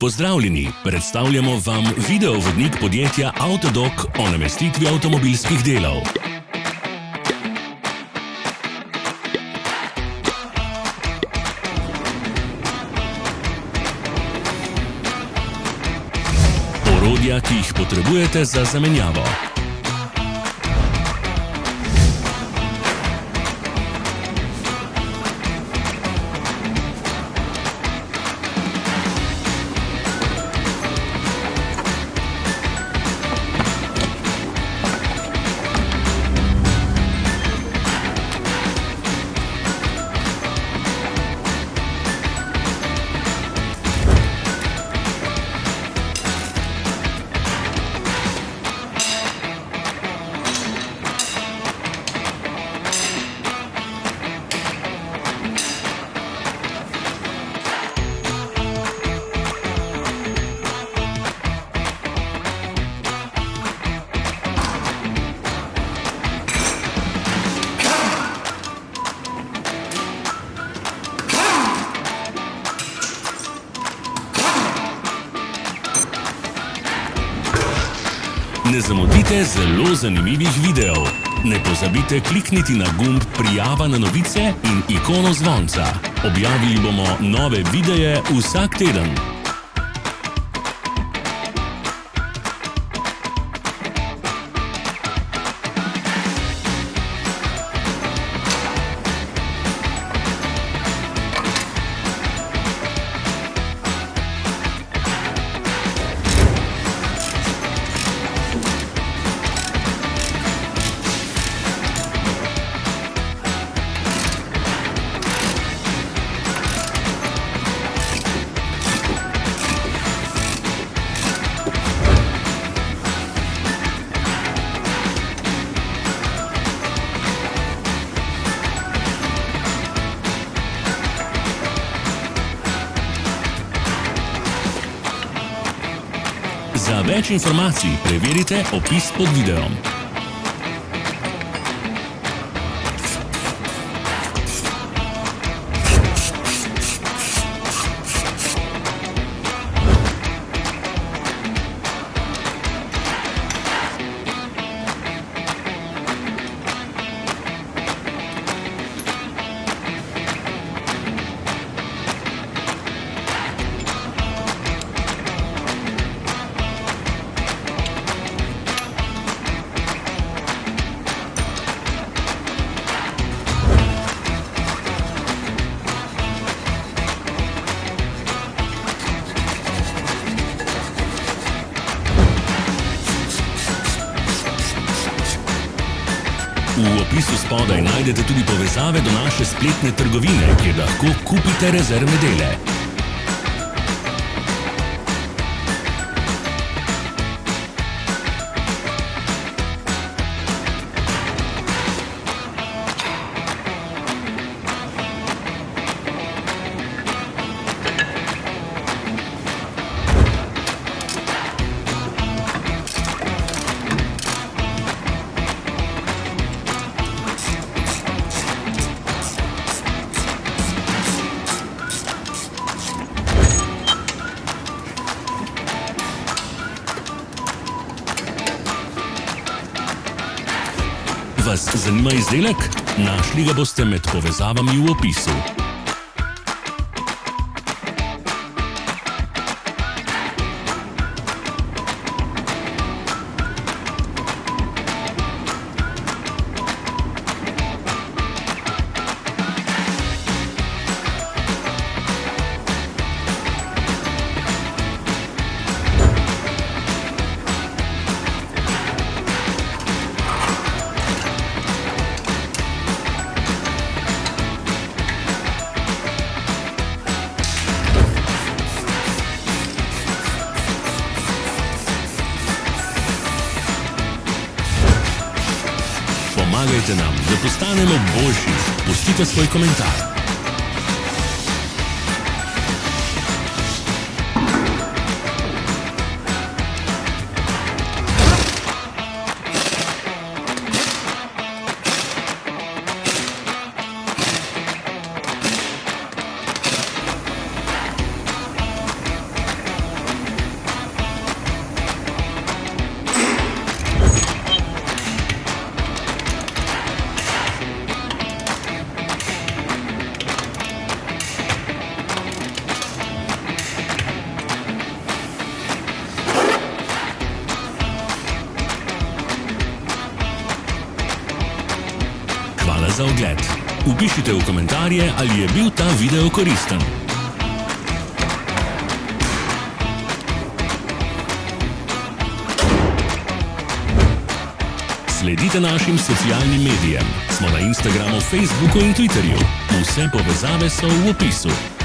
Pozdravljeni, predstavljamo vam videovodnik podjetja Avtodok o namestitvi avtomobilskih delov. Orodja, ki jih potrebujete za zamenjavo. Ne zamudite zelo zanimivih videov. Ne pozabite klikniti na gumb Prijava na novice in ikono zvonca. Objavili bomo nove videe vsak teden. Za več informacij preverite opis pod videom. V opisu spodaj najdete tudi povezave do naše spletne trgovine, kjer lahko kupite rezervne dele. Vas zanima izdelek? Našli ga boste med povezavami v opisu. Pomagajte nam, da postanemo boljši. Pustite svoj komentar. za ogled. Vpišite v komentarje, ali je bil ta video koristen. Sledite našim socialnim medijem. Smo na Instagramu, Facebooku in Twitterju. Vse povezave so v opisu.